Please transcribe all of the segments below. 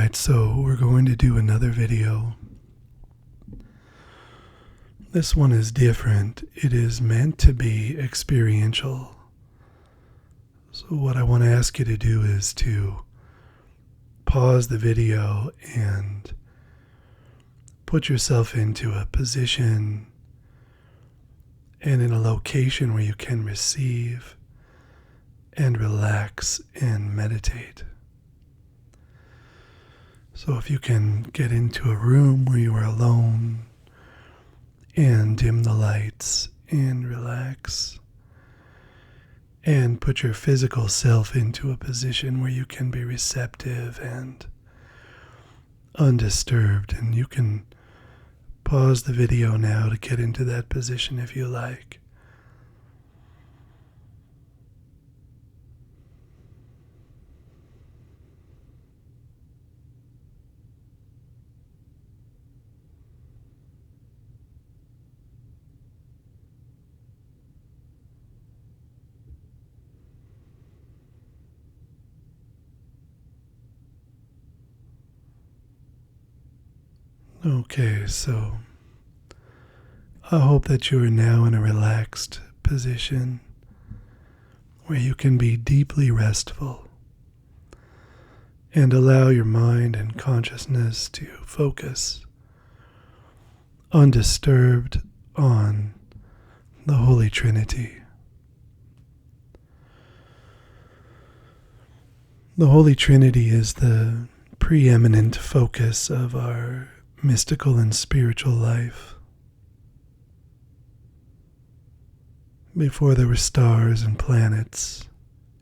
Alright, so we're going to do another video. This one is different. It is meant to be experiential. So what I want to ask you to do is to pause the video and put yourself into a position and in a location where you can receive and relax and meditate. So if you can get into a room where you are alone and dim the lights and relax and put your physical self into a position where you can be receptive and undisturbed, and you can pause the video now to get into that position if you like. Okay, so I hope that you are now in a relaxed position where you can be deeply restful and allow your mind and consciousness to focus undisturbed on the Holy Trinity. The Holy Trinity is the preeminent focus of our mystical and spiritual life. Before there were stars and planets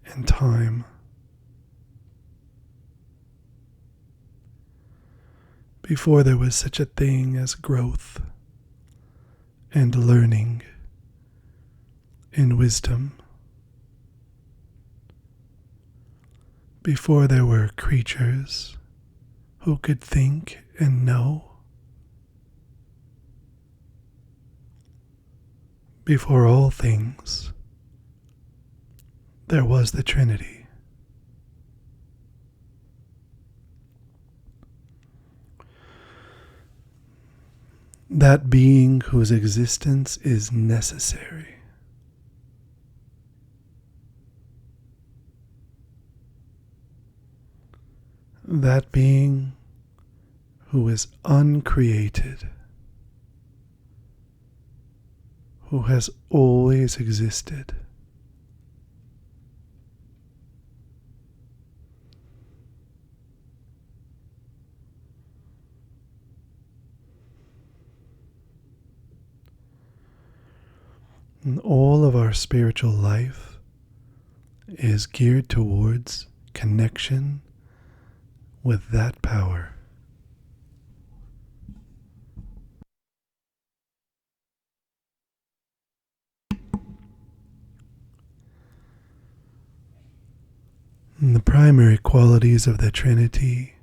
and time. Before there was such a thing as growth and learning and wisdom. Before there were creatures who could think and know. Before all things, there was the Trinity. That being whose existence is necessary. That being who is uncreated, who has always existed. And all of our spiritual life is geared towards connection with that power. And the primary qualities of the Trinity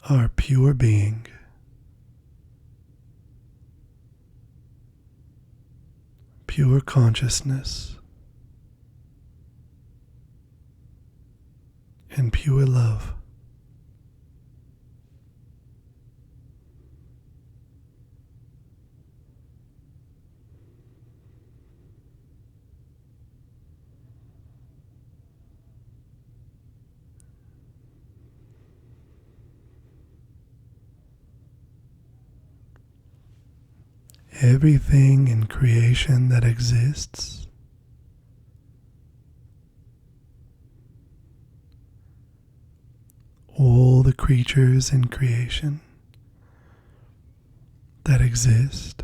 are pure being, pure consciousness, and pure love. Everything in creation that exists all the creatures in creation that exist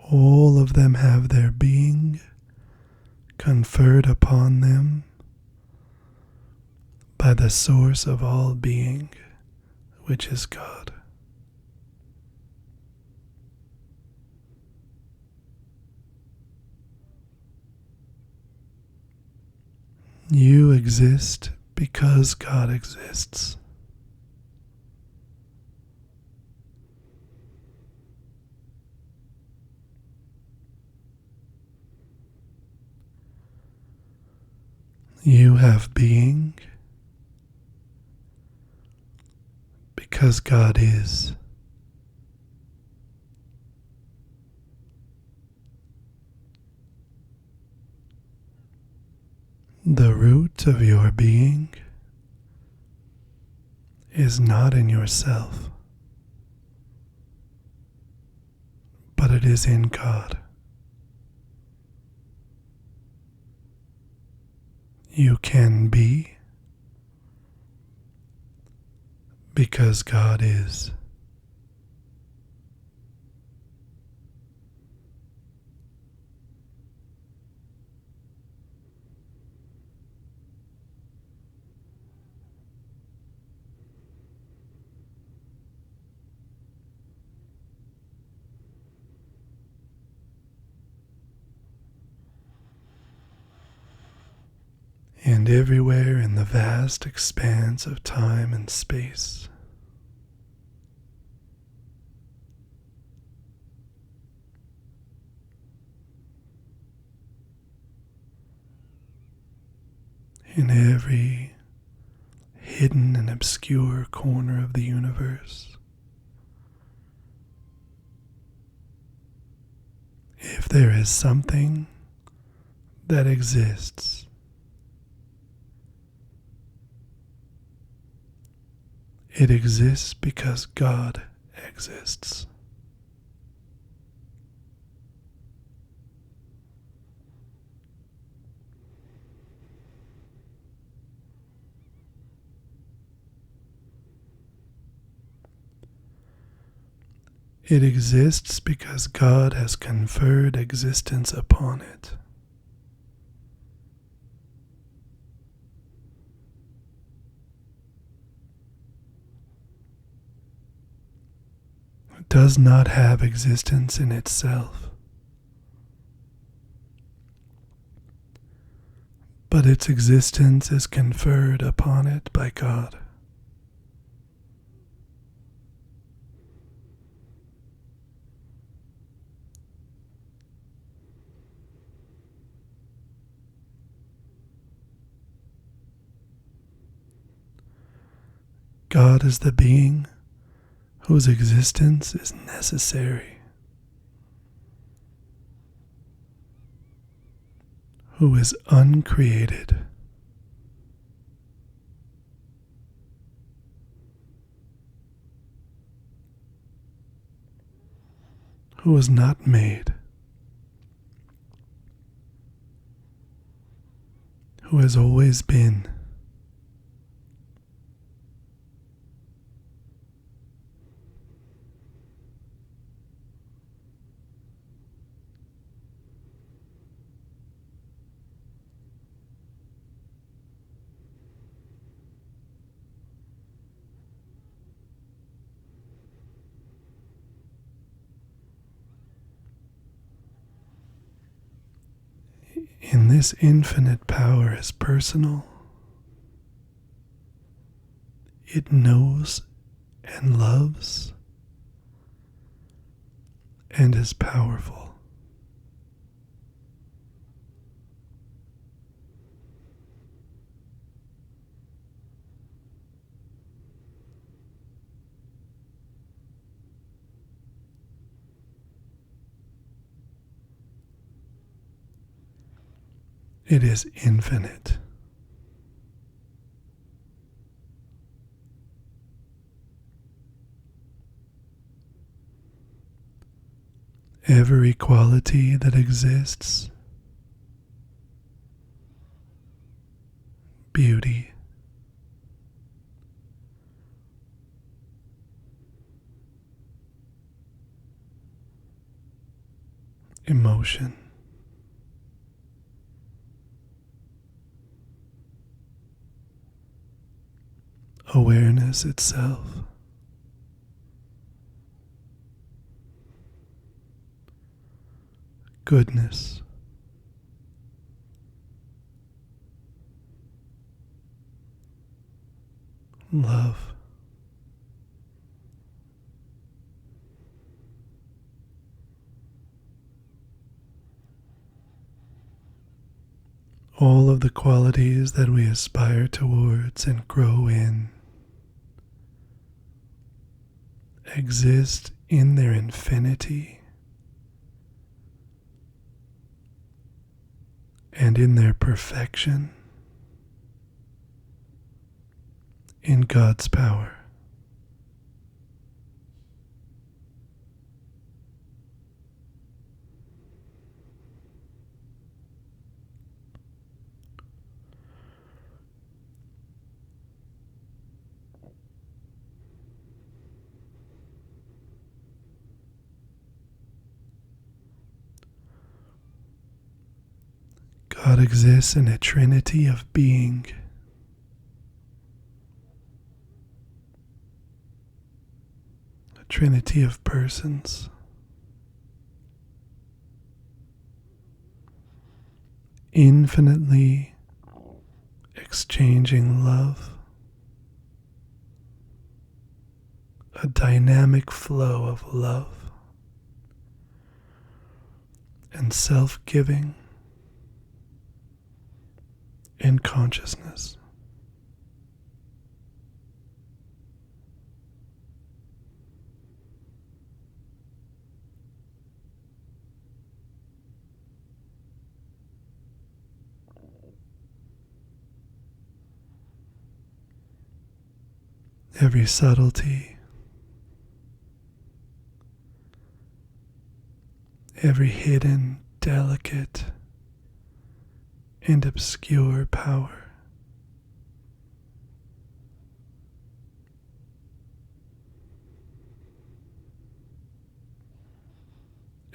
all of them have their being conferred upon them by the source of all being, which is God. You exist because God exists. You have being because God is. The root of your being is not in yourself, but it is in God. You can be because God is. And everywhere in the vast expanse of time and space, in every hidden and obscure corner of the universe, if there is something that exists, it exists because God exists. It exists because God has conferred existence upon it. It does not have existence in itself, but its existence is conferred upon it by God. God is the being whose existence is necessary, who is uncreated, who was not made, who has always been. And this infinite power is personal. It knows and loves and is powerful. It is infinite. Every quality that exists, beauty, emotion, awareness itself, goodness, love, All of the qualities that we aspire towards and grow in exist in their infinity and in their perfection in God's power. God exists in a trinity of being. A trinity of persons. Infinitely exchanging love. A dynamic flow of love and self-giving in consciousness. Every subtlety, every hidden, delicate, and obscure power,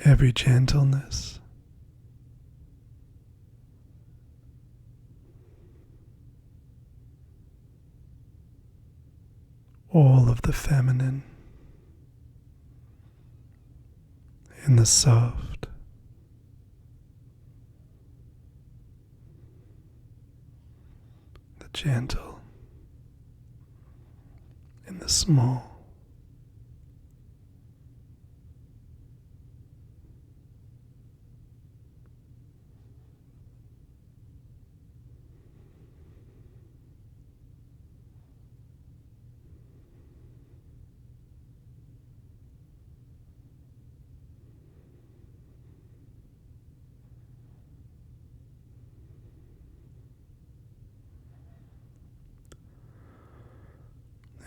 every gentleness, all of the feminine and the soft, the gentle and the small.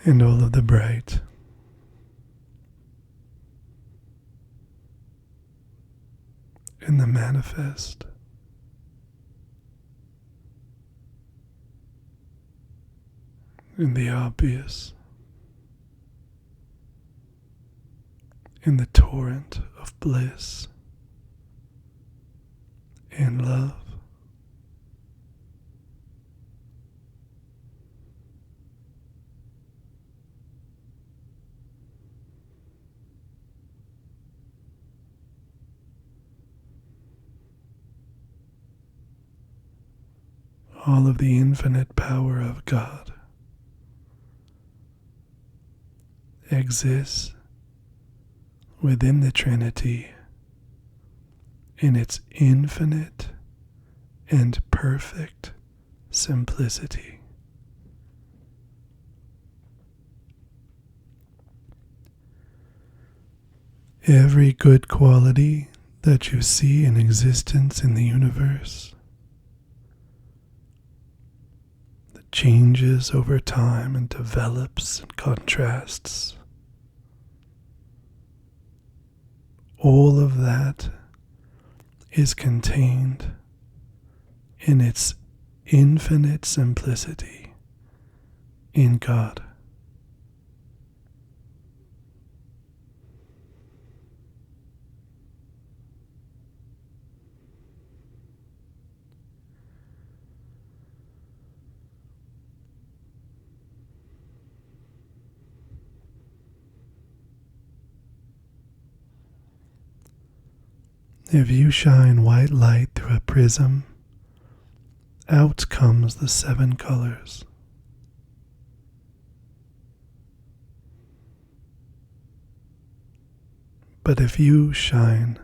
And all of the bright and the manifest, and the obvious, and the torrent of bliss and love. All of the infinite power of God exists within the Trinity in its infinite and perfect simplicity. Every good quality that you see in existence in the universe that changes over time and develops and contrasts, all of that is contained in its infinite simplicity in God. If you shine white light through a prism, out comes the 7 colors. But if you shine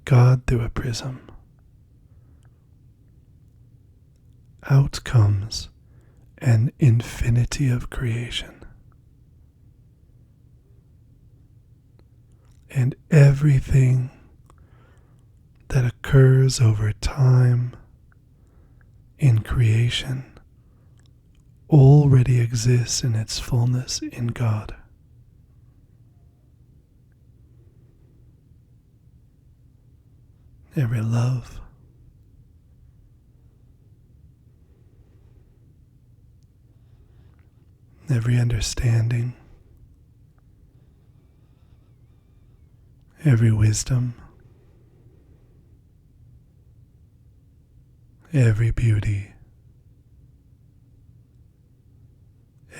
God through a prism, out comes an infinity of creation. And everything that occurs over time in creation already exists in its fullness in God. Every love, every understanding, every wisdom, every beauty,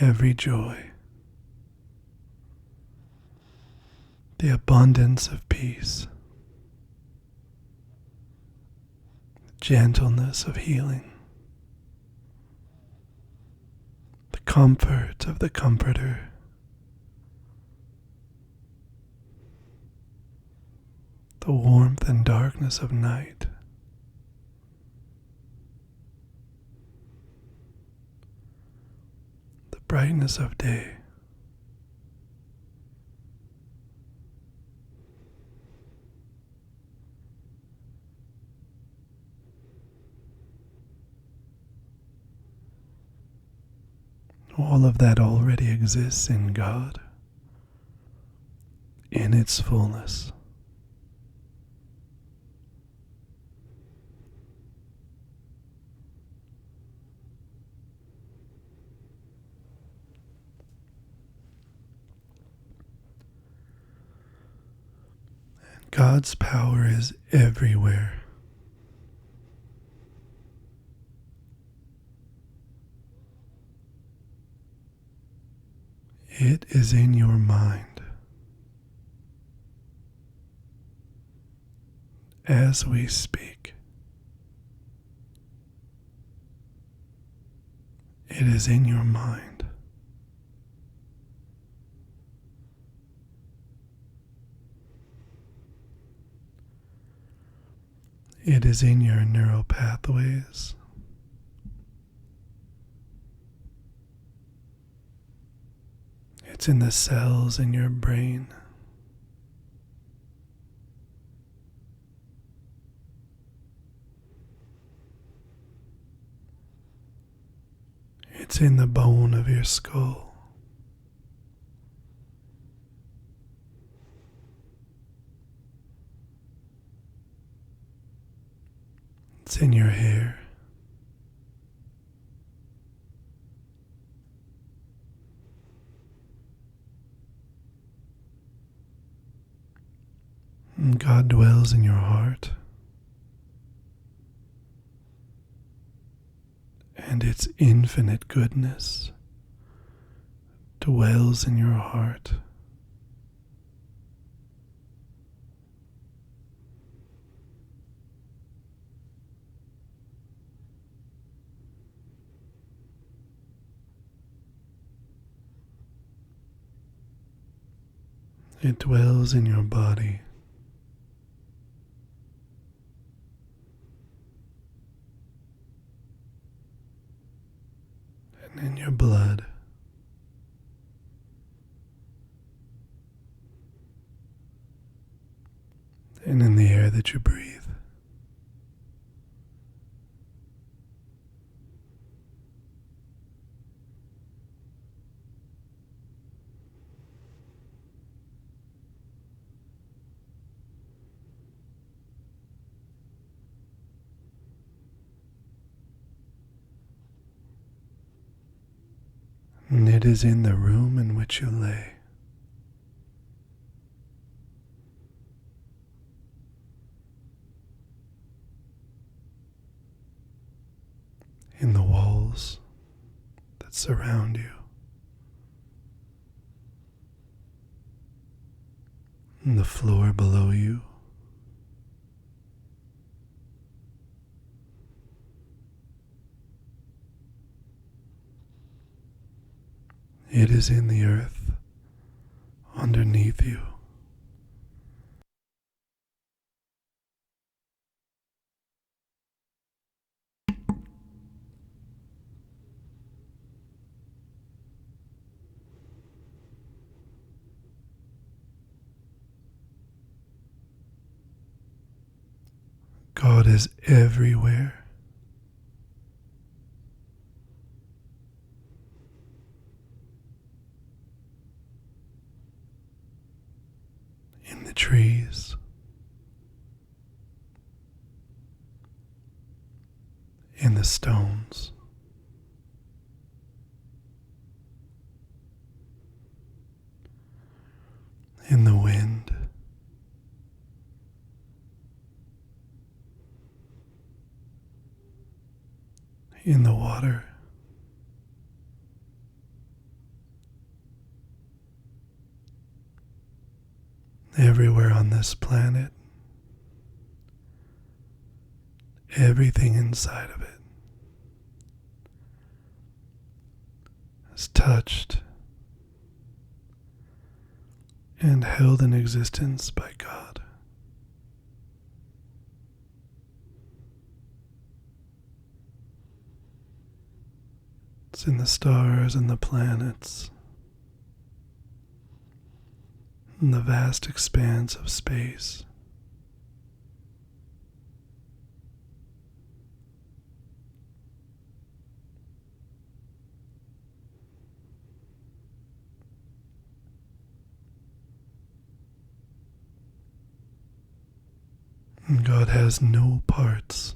every joy, the abundance of peace, gentleness of healing, the comfort of the Comforter, the warmth and darkness of night, the brightness of day. All of that already exists in God, in its fullness. And God's power is everywhere. It is in your mind. As we speak, it is in your mind. It is in your neural pathways. It's in the cells in your brain. It's in the bone of your skull. It's in your hair. And God dwells in your heart. And its infinite goodness dwells in your heart. It dwells in your body. And in your blood. And in the air that you breathe. And it is in the room in which you lay. In the walls that surround you. In the floor below you. It is in the earth underneath you. God is everywhere. In the trees, in the stones, in the wind, in the water, everywhere on this planet, everything inside of it is touched and held in existence by God. It's in the stars and the planets, in the vast expanse of space. And God has no parts.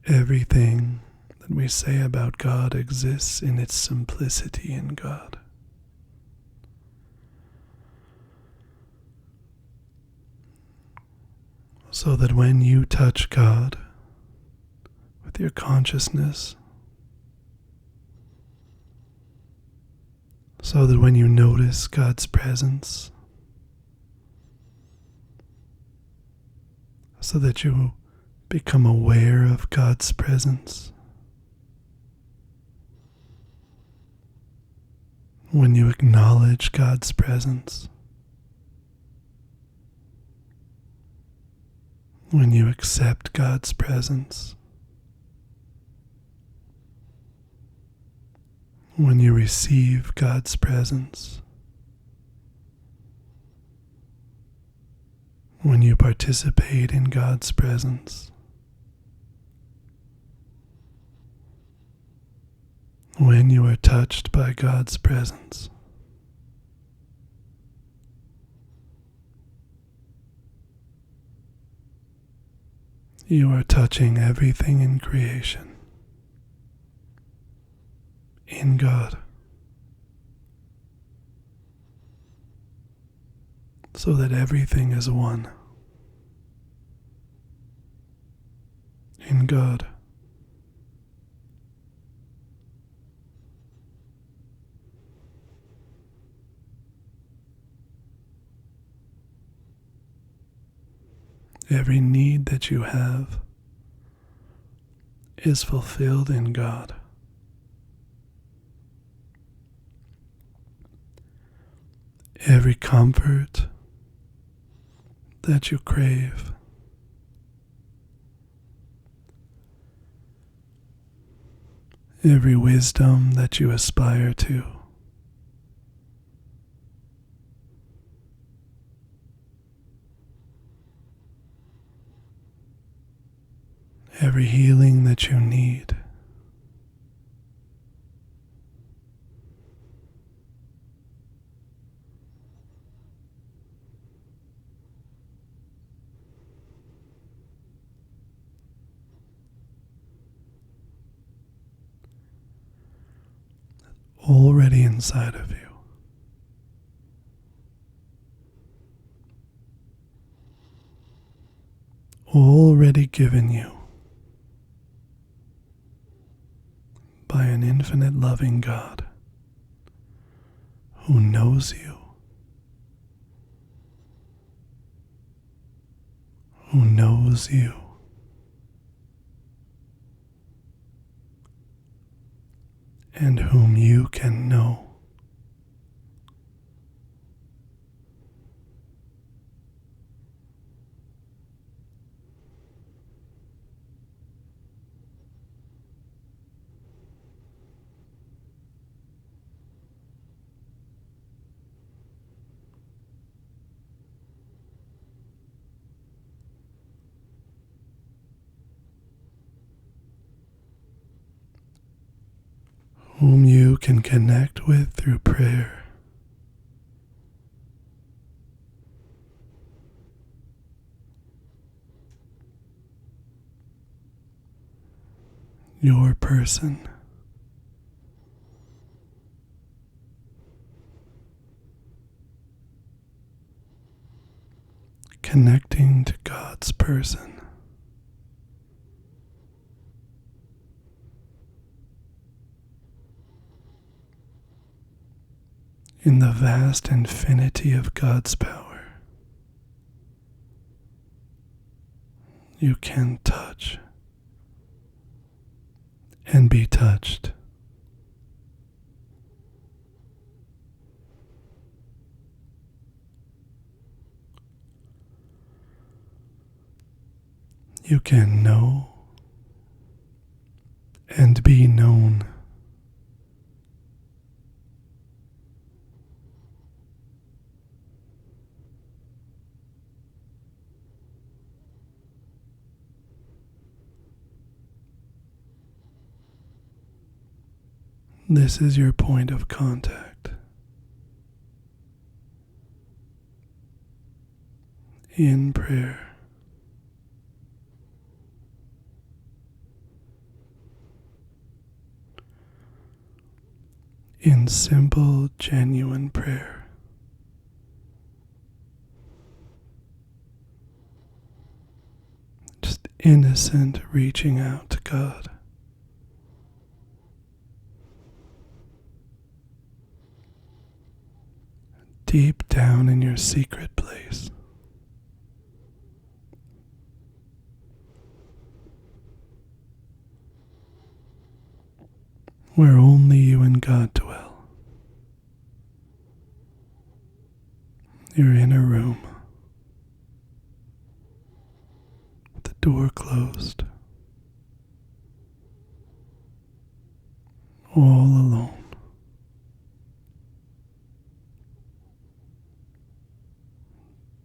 Everything that we say about God exists in its simplicity in God. So that when you touch God with your consciousness, so that when you notice God's presence, so that you become aware of God's presence, when you acknowledge God's presence, when you accept God's presence, when you receive God's presence, when you participate in God's presence, when you are touched by God's presence, you are touching everything in creation, in God, so that everything is one in God. Every need that you have is fulfilled in God. Every comfort that you crave, every wisdom that you aspire to, every healing that you need, already inside of you. Already given you by an infinite loving God who knows you, who knows you, and whom you can know. whom you can connect with through prayer. Your person. Connecting to God's person. In the vast infinity of God's power, you can touch and be touched. You can know and be known. This is your point of contact. In prayer. In simple, genuine prayer. Just innocent reaching out to God. Deep down in your secret place. Where only you and God dwell. Your inner room. With the door closed. All alone.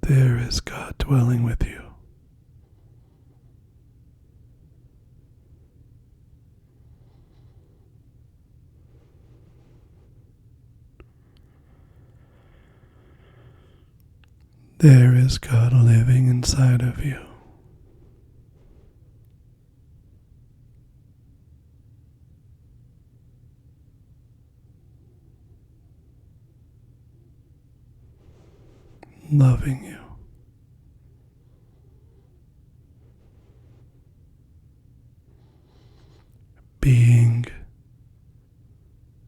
There is God dwelling with you. There is God living inside of you. Loving you. Being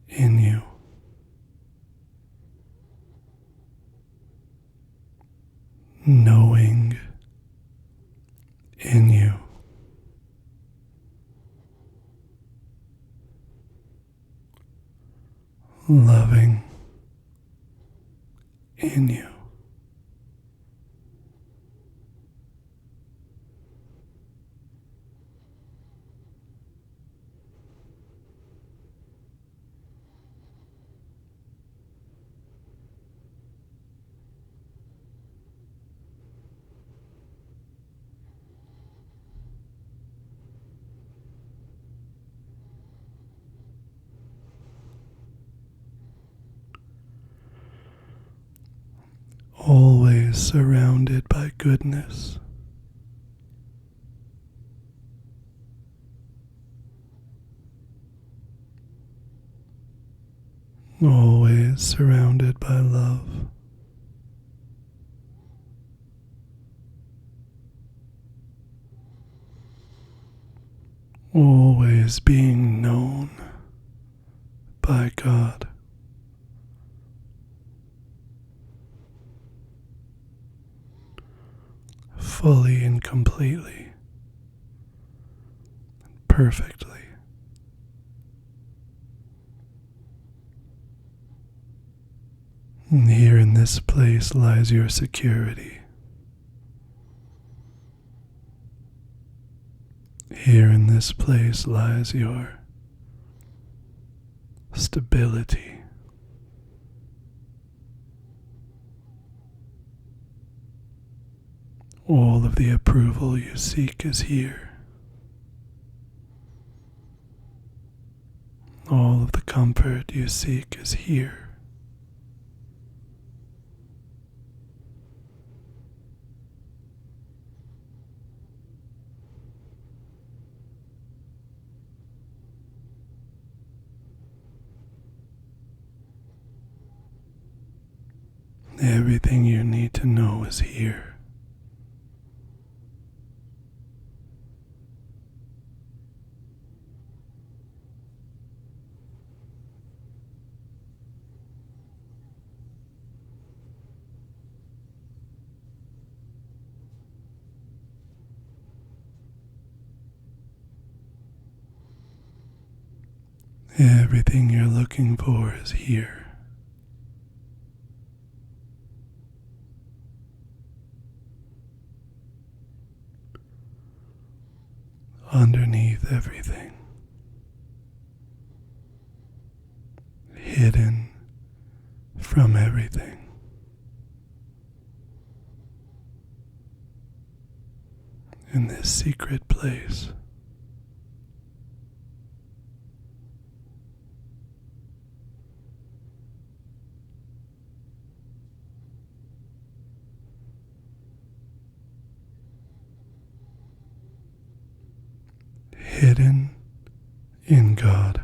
in you. Knowing in you. Loving in you. Always surrounded by goodness. Always surrounded by love. Always being known by God. Fully and completely, perfectly. And here in this place lies your security. Here in this place lies your stability. All of the approval you seek is here. All of the comfort you seek is here. Everything you need to know is here. Everything you're looking for is here. Underneath everything, hidden from everything, in this secret place. Hidden in God.